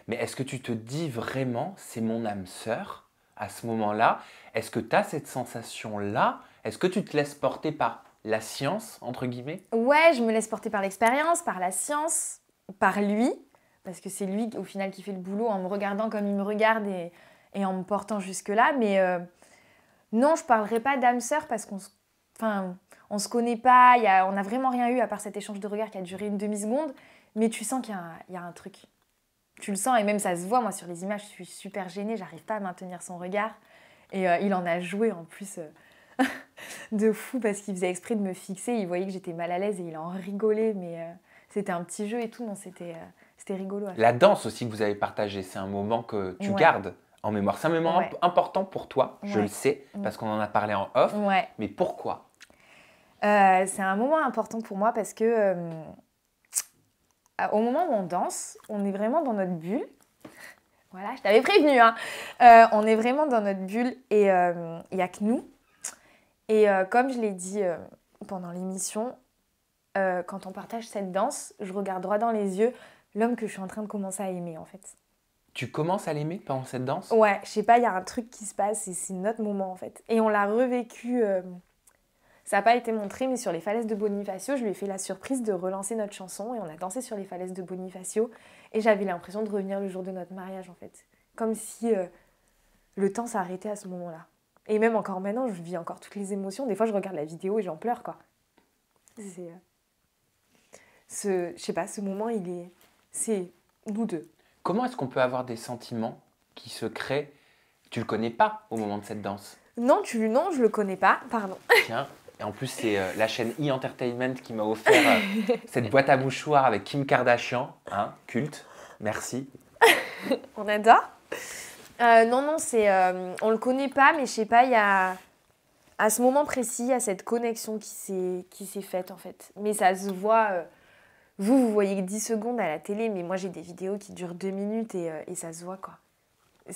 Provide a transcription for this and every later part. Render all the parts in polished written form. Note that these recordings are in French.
Mais est-ce que tu te dis vraiment, c'est mon âme sœur à ce moment-là? Est-ce que tu as cette sensation-là? Est-ce que tu te laisses porter par la science, entre guillemets? Ouais, je me laisse porter par l'expérience, par la science, par lui, parce que c'est lui au final qui fait le boulot en me regardant comme il me regarde et en me portant jusque-là. Mais non, je parlerai pas d'âme sœur parce on se connaît pas, on n'a vraiment rien eu à part cet échange de regards qui a duré une demi-seconde, mais tu sens qu'il y a un truc. Tu le sens et même ça se voit, moi sur les images, je suis super gênée, j'arrive pas à maintenir son regard. Et il en a joué en plus de fou parce qu'il faisait exprès de me fixer, il voyait que j'étais mal à l'aise et il en rigolait, mais c'était un petit jeu et tout, non, c'était rigolo. La danse aussi que vous avez partagée, c'est un moment que tu gardes en mémoire. C'est un moment important pour toi, je le sais, parce qu'on en a parlé en off. Ouais. Mais pourquoi? C'est un moment important pour moi parce que au moment où on danse, on est vraiment dans notre bulle. Voilà, je t'avais prévenu, hein. On est vraiment dans notre bulle et il n'y a que nous. Et comme je l'ai dit pendant l'émission, quand on partage cette danse, je regarde droit dans les yeux l'homme que je suis en train de commencer à aimer, en fait. Tu commences à l'aimer pendant cette danse? Ouais, je sais pas, il y a un truc qui se passe et c'est notre moment, en fait. Et on l'a revécu, ça n'a pas été montré, mais sur les falaises de Bonifacio, je lui ai fait la surprise de relancer notre chanson et on a dansé sur les falaises de Bonifacio. Et j'avais l'impression de revenir le jour de notre mariage, en fait. Comme si le temps s'arrêtait à ce moment-là. Et même encore maintenant, je vis encore toutes les émotions. Des fois, je regarde la vidéo et j'en pleure, quoi. Je sais pas, ce moment, c'est nous deux. Comment est-ce qu'on peut avoir des sentiments qui se créent? Tu le connais pas au moment de cette danse? Non, je le connais pas, pardon. Tiens, et en plus, c'est la chaîne E-Entertainment qui m'a offert cette boîte à mouchoirs avec Kim Kardashian, hein, culte. Merci. On adore. Non, on le connaît pas, mais je sais pas, il y a à ce moment précis, il y a cette connexion qui s'est faite en fait. Mais ça se voit. Vous voyez que 10 secondes à la télé, mais moi j'ai des vidéos qui durent 2 minutes et ça se voit quoi. Je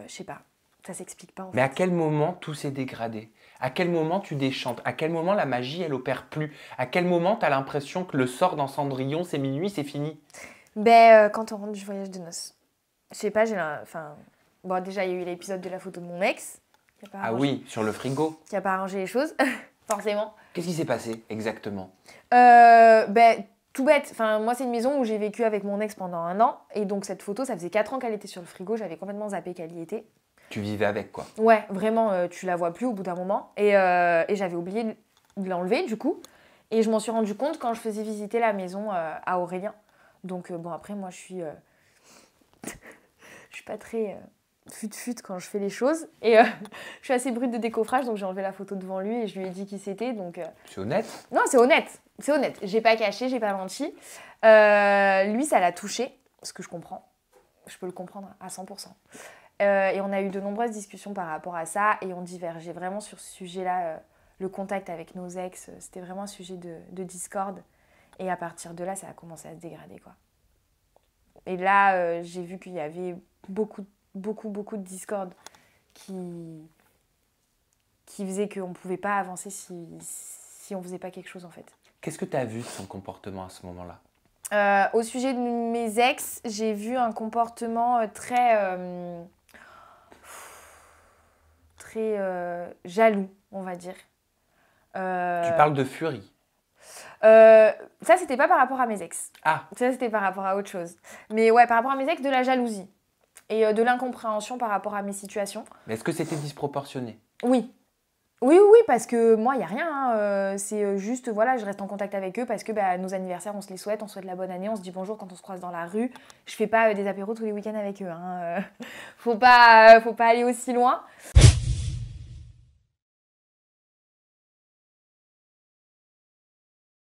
sais pas, ça s'explique pas en fait. Mais à quel moment tout s'est dégradé? À quel moment tu déchantes? À quel moment la magie elle opère plus? À quel moment tu as l'impression que le sort dans Cendrillon, c'est minuit, c'est fini? Quand on rentre du voyage de noces. Je sais pas, bon, déjà, il y a eu l'épisode de la photo de mon ex. Oui, sur le frigo. Qui n'a pas arrangé les choses, forcément. Qu'est-ce qui s'est passé exactement? Tout bête. Enfin, moi, c'est une maison où j'ai vécu avec mon ex pendant 1 an. Et donc, cette photo, ça faisait 4 ans qu'elle était sur le frigo. J'avais complètement zappé qu'elle y était. Tu vivais avec, quoi. Ouais, vraiment, tu la vois plus au bout d'un moment. Et j'avais oublié de l'enlever, du coup. Et je m'en suis rendu compte quand je faisais visiter la maison à Aurélien. Donc, bon, après, moi, je suis pas très fut-fut quand je fais les choses. Et je suis assez brute de décoffrage, donc j'ai enlevé la photo devant lui et je lui ai dit qui c'était. C'est honnête? Non, c'est honnête. C'est honnête. J'ai pas caché, j'ai pas menti. Lui, ça l'a touché, ce que je comprends. Je peux le comprendre à 100%. Et on a eu de nombreuses discussions par rapport à ça et on divergeait vraiment sur ce sujet-là. Le contact avec nos ex, c'était vraiment un sujet de discorde. Et à partir de là, ça a commencé à se dégrader, quoi. Et là, j'ai vu qu'il y avait beaucoup de discorde qui faisait qu'on ne pouvait pas avancer si on ne faisait pas quelque chose, en fait. Qu'est-ce que tu as vu de son comportement à ce moment-là? Au sujet de mes ex, j'ai vu un comportement très jaloux, on va dire. Tu parles de furie? Ça, c'était pas par rapport à mes ex. Ah. Ça, c'était par rapport à autre chose. Mais ouais, par rapport à mes ex, de la jalousie. Et de l'incompréhension par rapport à mes situations. Mais est-ce que c'était disproportionné? Oui. Oui, parce que moi, il n'y a rien. Hein. C'est juste, voilà, je reste en contact avec eux parce que nos anniversaires, on se les souhaite, on souhaite la bonne année, on se dit bonjour quand on se croise dans la rue. Je fais pas des apéros tous les week-ends avec eux. Hein. Faut pas aller aussi loin.